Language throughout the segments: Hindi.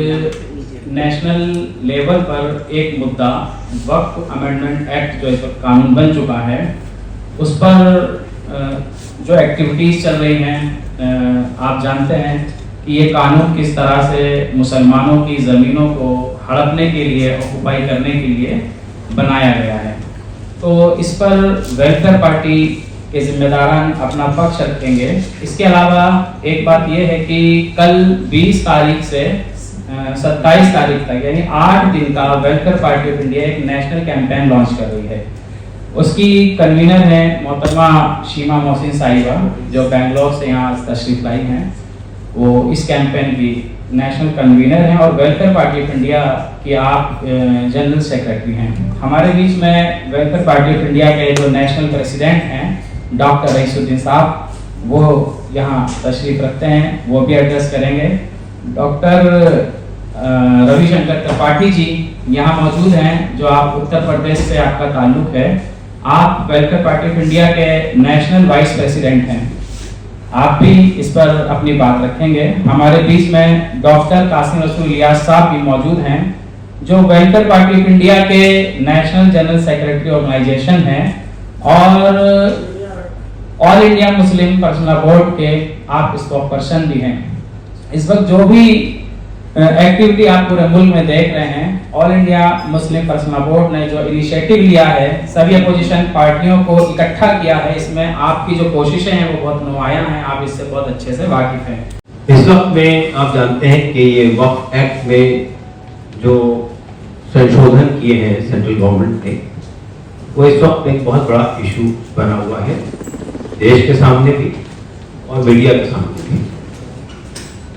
नेशनल लेवल पर एक मुद्दा वक्फ अमेंडमेंट एक्ट जो इस वक्त कानून बन चुका है उस पर जो एक्टिविटीज़ चल रही हैं, आप जानते हैं कि ये कानून किस तरह से मुसलमानों की ज़मीनों को हड़पने के लिए, ऑक्युपाई करने के लिए बनाया गया है। तो इस पर वेलफेयर पार्टी के जिम्मेदारान अपना पक्ष रखेंगे। इसके अलावा एक बात यह है कि कल 20 तारीख से 27 तारीख तक यानी 8 दिन का वेलफेयर पार्टी ऑफ इंडिया एक नेशनल कैंपेन लॉन्च कर रही है। उसकी कन्वीनर है मोहतरमा शीमा मोहसिन साहिबा जो बेंगलोर से यहाँ तशरीफ लाई हैं। वो इस कैंपेन की नेशनल कन्वीनर हैं और वेलफेयर पार्टी ऑफ इंडिया की आप जनरल सेक्रेटरी हैं। हमारे बीच में वेलफेयर पार्टी ऑफ इंडिया के जो नेशनल प्रेसिडेंट हैं डॉक्टर रईसुद्दीन साहब, वो यहाँ तशरीफ रखते हैं, वो भी एड्रेस करेंगे। डॉक्टर रविशंकर त्रिपाठी जी यहाँ मौजूद हैं जो आप उत्तर प्रदेश से आपका ताल्लुक है। आप वेलफेयर पार्टी ऑफ इंडिया के नेशनल वाइस प्रेसिडेंट हैं, आप भी इस पर अपनी बात रखेंगे। हमारे बीच में डॉक्टर कासिम रसूल इलियास साहब भी मौजूद हैं जो वेलफेयर पार्टी ऑफ इंडिया के नेशनल जनरल सेक्रेटरी ऑर्गेनाइजेशन हैं और all India Muslim personal board के आप स्पोकपर्सन भी हैं। इस वक्त जो भी एक्टिविटी आप पूरे मुल्क में देख रहे हैं, all India Muslim personal board ने जो इनिशिएटिव लिया है, सभी अपोजिशन पार्टियों को इकट्ठा किया है, इसमें आपकी जो कोशिशें हैं वो बहुत नुमायां हैं, आप इससे बहुत अच्छे से वाकिफ हैं। इस वक्त में आप जानते हैं कि ये वक्फ एक्ट में जो संशोधन किए हैं सेंट्रल गवर्नमेंट ने, वो इस वक्त एक बहुत बड़ा इशू बना हुआ है देश के सामने भी और मीडिया के सामने भी।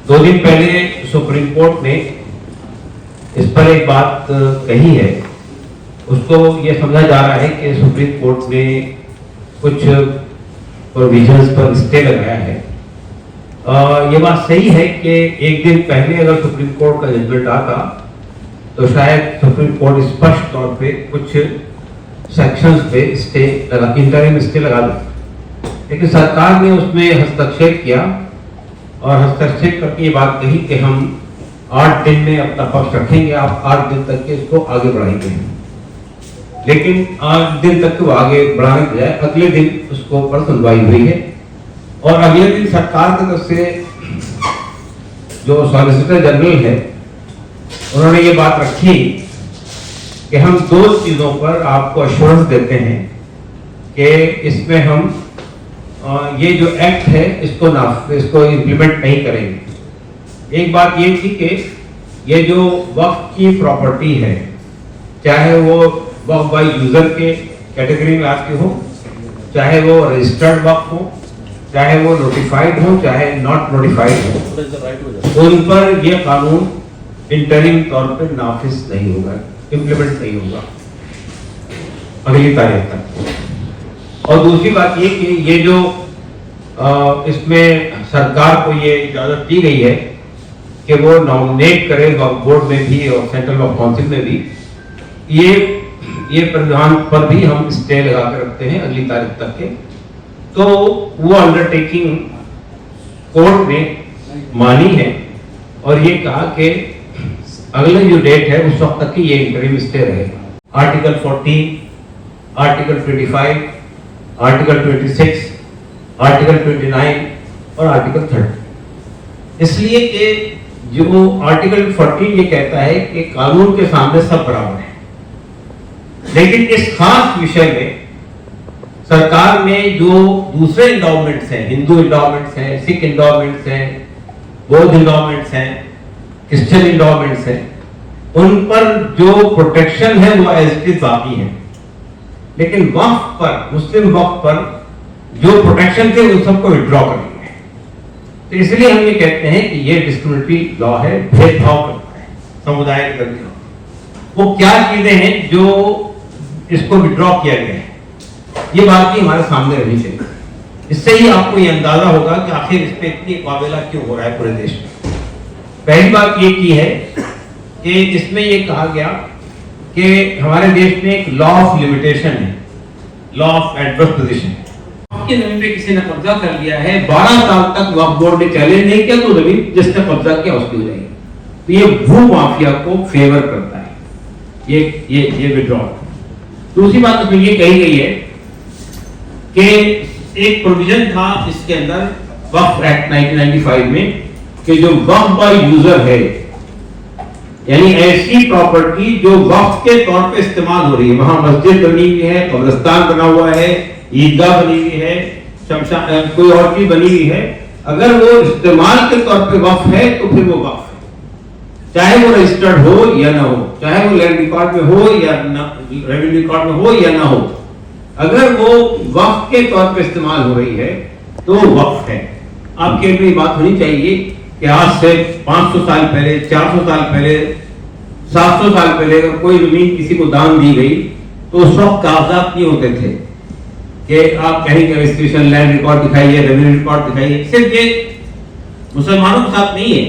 2 दिन पहले सुप्रीम कोर्ट ने इस पर एक बात कही है, उसको ये समझा जा रहा है कि सुप्रीम कोर्ट ने कुछ प्रोविजंस पर स्टे लगाया है। ये बात सही है कि एक दिन पहले अगर सुप्रीम कोर्ट का जजमेंट आता तो शायद सुप्रीम कोर्ट स्पष्ट तौर पे कुछ सेक्शंस पे स्टे लगा, इंटरिम स्टे लगा दे, लेकिन सरकार ने उसमें हस्तक्षेप किया और हस्तक्षेप करके ये बात कही कि हम 8 दिन में अपना पक्ष रखेंगे, आप 8 दिन तक के इसको आगे बढ़ाएंगे। लेकिन 8 दिन तक वो आगे बढ़ाने के बजाय अगले दिन उसको पर सुनवाई हुई है और अगले दिन सरकार की तरफ से जो सॉलिसिटर जनरल है उन्होंने ये बात रखी कि हम 2 चीजों पर आपको अश्योरेंस देते हैं कि इसमें हम ये जो एक्ट है इसको इम्प्लीमेंट नहीं करेंगे। एक बात ये थी कि ये जो वक्फ की प्रॉपर्टी है, चाहे वो वक्फ बाय यूजर के कैटेगरी में आती हो, चाहे वो रजिस्टर्ड वक्फ हो, चाहे वो नोटिफाइड हो, चाहे नॉट नोटिफाइड हो, उन पर ये कानून इंटरिम तौर पर नाफिज नहीं होगा, इम्प्लीमेंट नहीं होगा अगली तारीख तक। और दूसरी बात ये कि ये जो इसमें सरकार को ये इजाजत दी गई है कि वो नॉमिनेट करे वक्फ बोर्ड में भी और सेंट्रल वक्फ काउंसिल में भी, ये प्रावधान पर भी हम स्टे लगा कर रखते हैं अगली तारीख तक के। तो वो अंडरटेकिंग कोर्ट ने मानी है और ये कहा कि अगले जो डेट है उस वक्त तक की ये इंटरिम स्टे रहेगा। आर्टिकल 14, आर्टिकल 25, आर्टिकल 26, आर्टिकल 29 और आर्टिकल 30। इसलिए कि जो आर्टिकल 14 ये कहता है कि कानून के सामने सब बराबर है, लेकिन इस खास विषय में सरकार ने जो दूसरे इंडोमेंट्स हैं, हिंदू इंडोमेंट्स हैं, सिख इंडोमेंट्स हैं, बौद्ध इंडोमेंट्स हैं, क्रिश्चियन इंडोमेंट्स हैं, उन पर जो प्रोटेक्शन है वो एज इट इज बाकी है, लेकिन वक्फ पर, मुस्लिम वक्फ पर जो प्रोटेक्शन थे उन सबको विड्रॉ कर दिया है। तो इसलिए हम ये कहते हैं कि ये डिस्क्रिमिनेटरी लॉ है, भेदभाव करता है समुदाय के दरमियान। वो क्या चीजें हैं जो इसको विड्रॉ किया गया है, ये बात भी हमारे सामने रहनी चाहिए। इससे ही आपको ये अंदाजा होगा कि आखिर इस पे इतनी मुकाबला क्यों हो रहा है पूरे देश में। पहली बात ये की है कि इसमें ये कहा गया कि हमारे देश में एक लॉ ऑफ लिमिटेशन है, लॉ ऑफ एडवर्स पोजीशन। आपकी जमीन पे किसी ने कब्जा कर लिया है, 12 साल तक वक्फ बोर्ड ने चैलेंज नहीं किया तो जमीन जिसने कब्जा किया उसकी हो जाएगी। तो ये भू माफिया को फेवर करता है, ये विड्रॉल। दूसरी बात उसमें ये कही गई है कि एक प्रोविजन था इसके अंदर वक्फ एक्ट 1995 में कि जो वक्फ बाय यूजर है, यानी ऐसी प्रॉपर्टी जो वक्फ के तौर पे इस्तेमाल हो रही है, वहां मस्जिद बनी हुई है, कब्रिस्तान बना हुआ है, ईदगाह बनी हुई है, शमशान कोई और चीज बनी हुई है, अगर वो इस्तेमाल के तौर पे वक्फ है तो फिर वो वक्फ है, चाहे वो रजिस्टर्ड हो या ना हो, चाहे वो लैंड रिकॉर्ड में हो या रेवेन्यू रिकॉर्ड में हो या ना हो, अगर वो वक्फ के तौर पे इस्तेमाल हो रही है तो वक्फ है। आपके लिए बात होनी चाहिए कि आज से 500 साल पहले, 400 साल पहले, 700 साल पहले अगर कोई जमीन किसी को दान दी गई तो उस वक्त कागजात नहीं होते थे कि आप कहीं का रजिस्ट्रेशन, लैंड रिकॉर्ड दिखाइए, रेवेन्यू रिकॉर्ड दिखाइए। सिर्फ ये मुसलमानों के साथ नहीं है,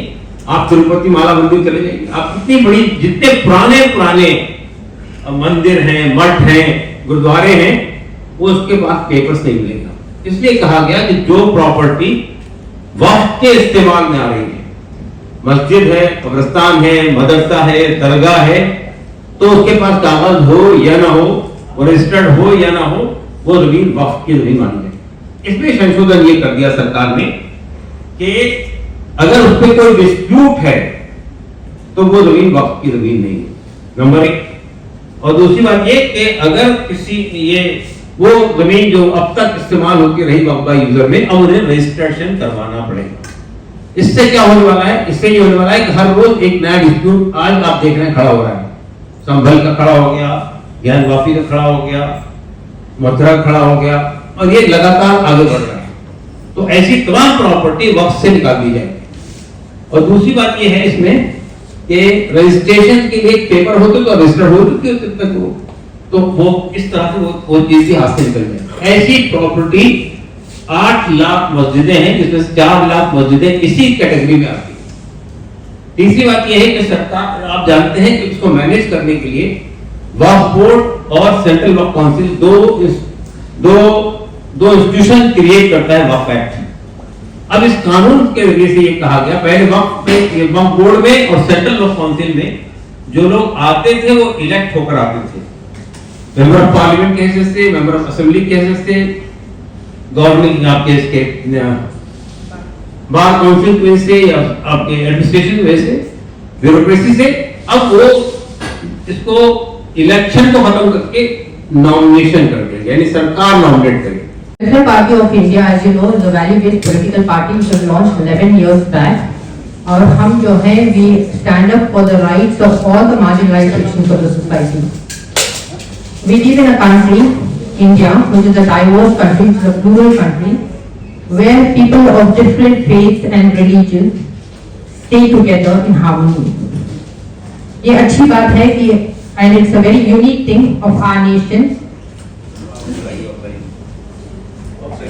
आप तिरुपति माला मंदिर चले जाइए, आप इतनी बड़ी जितने पुराने पुराने मंदिर हैं, मठ हैं, गुरुद्वारे हैं, वो उसके पास पेपर्स नहीं मिलेगा। इसलिए कहा गया कि जो प्रॉपर्टी वक्फ के इस्तेमाल में आ रही है, मस्जिद है, कब्रिस्तान है, मदरसा है, दरगाह है, तो उसके पास कागज हो या ना हो, रजिस्टर्ड हो या ना हो, वो जमीन वक्फ की जमीन मानी जाए। इसमें संशोधन ये कर दिया सरकार ने कि अगर उस पर कोई डिस्प्यूट है तो वो जमीन वक्फ की जमीन नहीं है, नंबर 1। और दूसरी बात ये कि अगर किसी ये वो जमीन जो अब तक इस्तेमाल होती रही वक्फ बाय यूजर में, अब उन्हें रजिस्ट्रेशन करवाना पड़ेगा। इससे क्या होने वाला है? इससे ये होने वाला है कि हर रोज एक नया डिस्प्यूट आज आप देख रहे हैं खड़ा हो रहा है। संभल का खड़ा हो गया, ज्ञान वापी का खड़ा हो गया, मथुरा खड़ा हो गया, और ये लगातार आगे बढ़ रहा है। तो ऐसी तमाम प्रॉपर्टी वक्फ से निकाल दी जाएगी। और दूसरी बात ये है इसमें कि रजिस्ट्रेशन के लिए पेपर होते तो रजिस्टर हो चुके होते तक वो, तो वो इस तरह से वो चीज भी हाथ से निकल जाए। ऐसी प्रॉपर्टी 8 लाख मस्जिदें हैं, जिसमें से 4 लाख मस्जिदें इसी कैटेगरी में आती है। तीसरी बात यह है कि सरकार, आप जानते हैं कि इसको मैनेज करने के लिए वक्फ बोर्ड और सेंट्रल वक्फ काउंसिल दो इंस्टीट्यूशन क्रिएट करता है वक्फ एक्ट। अब इस कानून के जरिए से ये कहा गया, पहले वक्फ बोर्ड में और सेंट्रल वक्फ काउंसिल में जो लोग आते थे वो इलेक्ट होकर आते थे, मेंबर ऑफ पार्लियामेंट के हिसाब से, मेंबर ऑफ असेंबली के हिसाब से, गवर्निंग आपके इसके बार काउंसिल की वजह से या आपके एडमिनिस्ट्रेशन की वजह से, ब्यूरोक्रेसी से। अब वो इसको इलेक्शन को खत्म करके नॉमिनेशन कर दिया, यानी सरकार नॉमिनेट करेगी। Liberal Party of India, as you know, is a value-based political party which was launched 11 years back. और हम जो है we stand up for the rights of all the marginalized sections of the society. We live in a country, India, which is a diverse country, which is a plural country, where people of different faiths and religions stay together in harmony. ये अच्छी बात है कि and it's a very unique thing of our nation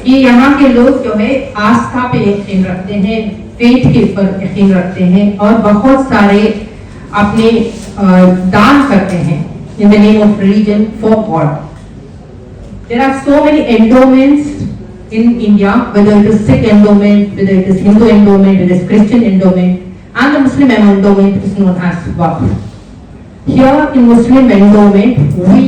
कि यहाँ के लोग जो है आस्था पे यकीन रखते हैं, फेथ के ऊपर यकीन रखते हैं और बहुत सारे अपने दान करते हैं in the name of religion for God. There are so many endowments in India, whether it is Sikh endowment, whether it is Hindu endowment, whether it is Christian endowment, and the Muslim endowment is known as Waqf. Here in Muslim endowment, we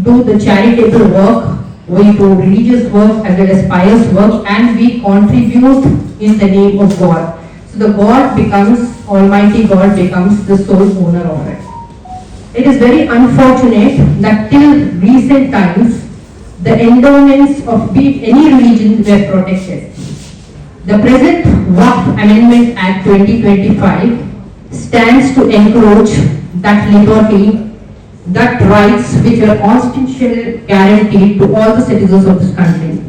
do the charitable work, we do religious work as well as pious work, and we contribute in the name of God. So the God becomes, Almighty God becomes the sole owner of it. It is very unfortunate that till recent times, the endowments of any religion were protected. The present Waqf Amendment Act 2025 stands to encroach that liberty, that rights which are constitutionally guaranteed to all the citizens of this country.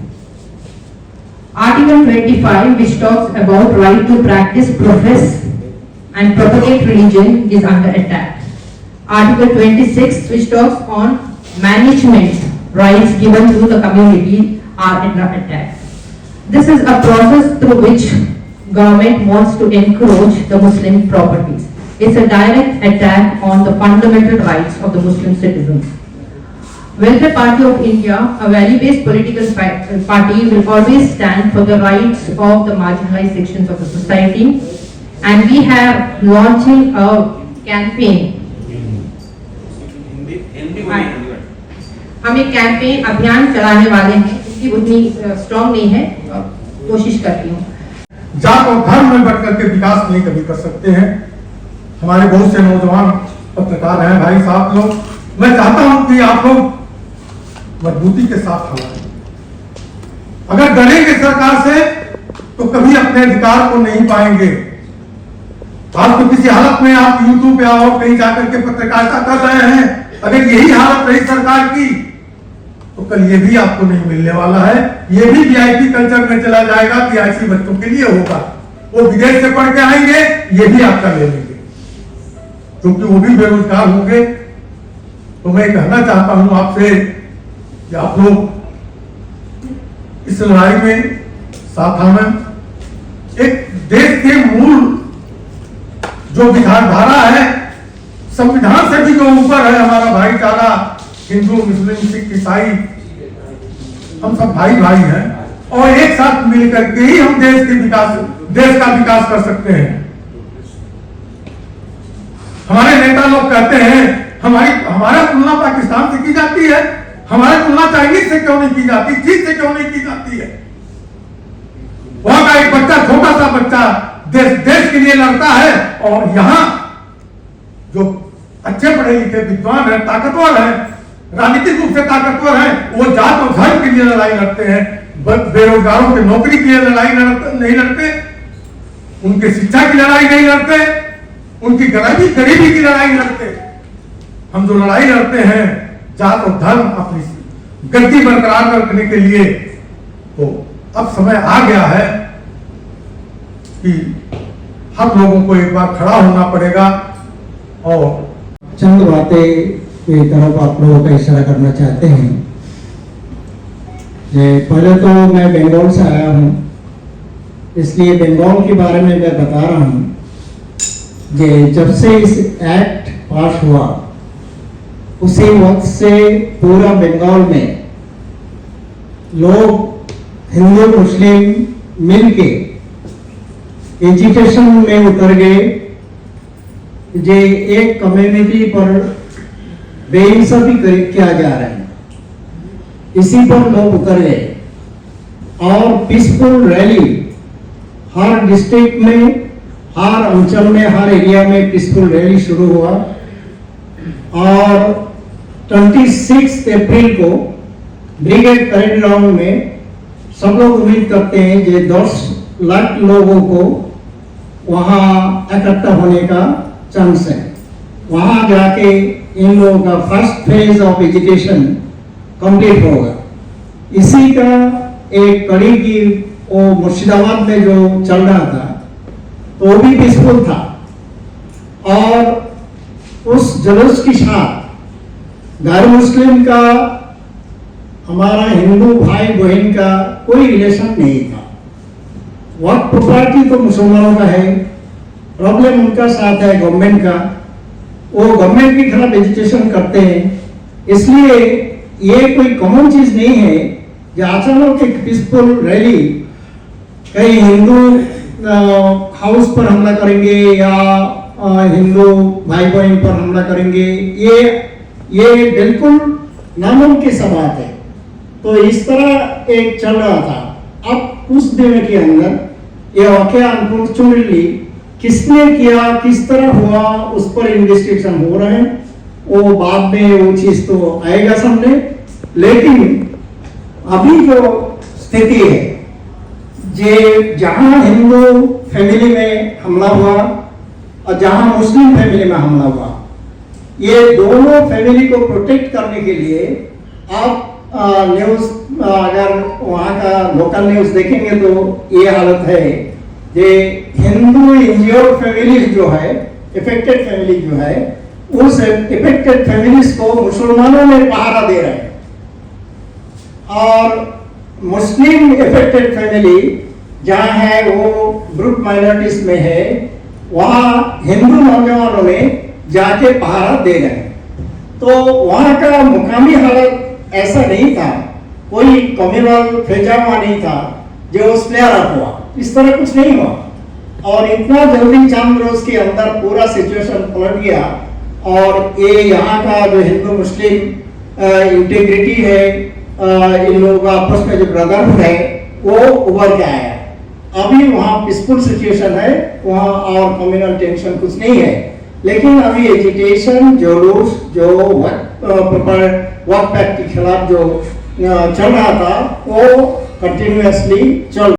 Article 25, which talks about right to practice, profess and propagate religion, is under attack. Article 26, which talks on management rights given to the community, are under attack. This is a process through which government wants to encroach the Muslim properties. It's a direct attack on the fundamental rights of the Muslim citizens. Welfare Party of India, a value-based political party, will always stand for the rights of the marginalized sections of the society. and we have launching a campaign. हम एक कैंपेन अभियान चलाने वाले हैं, इसकी उतनी स्ट्रॉन्ग नहीं है, कोशिश करती हूँ। जात और धर्म में बढ़ करके विकास नहीं कभी कर सकते हैं। हमारे बहुत से नौजवान पत्रकार हैं भाई साहब लोग, मैं चाहता हूं कि आप लोग मजबूती के साथ हमारे अगर डरेंगे सरकार से तो कभी अपने अधिकार को नहीं पाएंगे। आज तो किसी हालत में आप यूट्यूब या और कहीं जाकर के पत्रकारिता कर रहे हैं, अगर यही हालत रही सरकार की तो कल ये भी आपको नहीं मिलने वाला है। ये भी वीआईपी कल्चर में चला जाएगा, पीआईसी बच्चों के लिए होगा, वो विदेश से पढ़ के आएंगे, ये भी आपका ले लेंगे क्योंकि वो भी बेरोजगार होंगे। तो मैं कहना चाहता हूं आपसे कि आप लोग इस लड़ाई में साथ आना। एक देश के मूल जो विचारधारा है, संविधान से भी जो ऊपर है हमारा भाईचारा, हिंदू मुस्लिम सिख ईसाई हम सब भाई भाई हैं और एक साथ मिलकर के ही हम देश का विकास कर सकते हैं। हमारे नेता लोग कहते हैं हमारा तुलना पाकिस्तान से की जाती है, हमारी तुलना चाइनीज से क्यों नहीं की जाती, चीन से क्यों नहीं की जाती है। वहां का एक बच्चा, छोटा सा बच्चा देश के लिए लड़ता है और यहाँ जो अच्छे पढ़े लिखे विद्वान है, ताकतवर है, राजनीतिक रूप से ताकतवर है, वो जात और धर्म के लिए लड़ाई लड़ते हैं, बेरोजगारों की नौकरी के लिए लड़ाई नहीं लड़ते, उनके शिक्षा की लड़ाई नहीं लड़ते, उनकी गरीबी की लड़ाई लड़ते। हम जो लड़ाई लड़ते हैं जात और धर्म अपनी गति बरकरार रखने के लिए, तो अब समय आ गया है कि हम लोगों को एक बार खड़ा होना पड़ेगा। और चंद बातें की तरफ आप लोगों का इशारा करना चाहते हैं। पहले तो मैं बंगाल से आया हूँ, इसलिए बंगाल के बारे में मैं बता रहा हूँ कि जब से इस एक्ट पास हुआ उसी वक्त से पूरा बंगाल में लोग हिंदू मुस्लिम मिलके एजुकेशन में उतर गए। जे एक कम्युनिटी पर बेइंसाफी किया जा रहा है, इसी पर लोग उतर गए और पीसफुल रैली हर डिस्ट्रिक्ट में, हर अंचल में, हर एरिया में पीसफुल रैली शुरू हुआ। और 26 अप्रैल को ब्रिगेड परेड ग्राउंड में सब लोग उम्मीद करते हैं कि 10 लाख लोगों को वहां इकट्ठा होने का चांस है। वहां जाके इन लोगों का first phase of education complete होगा। इसी का एक कड़ी की वो मुर्शिदाबाद में जो चल रहा था तो वो भी पीसफुल था और उस जुलूस के साथ गैर मुस्लिम का, हमारा हिंदू भाई बहन का कोई रिलेशन नहीं था। वक्त प्रॉपर्टी तो मुसलमानों का है, प्रॉब्लम उनका साथ है गवर्नमेंट का, वो गवर्नमेंट के खिलाफ एजुकेशन करते हैं। इसलिए ये कोई कॉमन चीज नहीं है कि अचानक एक पीसफुल रैली कहीं हिंदू हाउस पर हमला करेंगे या हिंदू भाई बहन पर हमला करेंगे, ये बिल्कुल नामुमकिन सा बात है। तो इस तरह एक चल रहा था। अब कुछ दिन के अंदर ये वाकया अनफॉर्चुनेटली किसने किया, किस तरह हुआ, उस पर इन्वेस्टिगेशन हो रहे हैं। वो बाद में वो चीज तो आएगा सामने, लेकिन अभी जो स्थिति है, जे जहां हिंदू फैमिली में हमला हुआ और जहां मुस्लिम फैमिली में हमला हुआ, ये दोनों फैमिली को प्रोटेक्ट करने के लिए आप न्यूज अगर वहाँ का लोकल न्यूज देखेंगे तो ये हालत है कि हिंदू इंज्योर्ड फैमिली जो है, इफेक्टेड फैमिली जो है, उस इफेक्टेड फैमिलीज को मुसलमानों में पहरा दे रहे हैं और मुस्लिम इफेक्टेड फैमिली जहाँ है वो ग्रुप माइनॉरिटीज में है, वहाँ हिंदू नौजवानों में जाके पहरा दे रहे हैं। तो वहाँ का मुकामी हालत ऐसा नहीं था, कोई कम्युनल फेजामा नहीं था जो फ्लेयर अप हुआ, इस तरह कुछ नहीं हुआ। और इतना जल्दी चंद रोज के अंदर पूरा सिचुएशन पलट गया और ये यहाँ का जो हिंदू मुस्लिम इंटीग्रिटी है, इन लोगों का आपस में जो ब्रदरहुड है वो उभर के आया। अभी वहाँ पीसफुल सिचुएशन है, वहाँ और कम्युनल टेंशन कुछ नहीं है, लेकिन अभी एजिटेशन जुलूस जो वर्क पैक्ट के खिलाफ जो चल रहा था वो कंटिन्यूअसली चल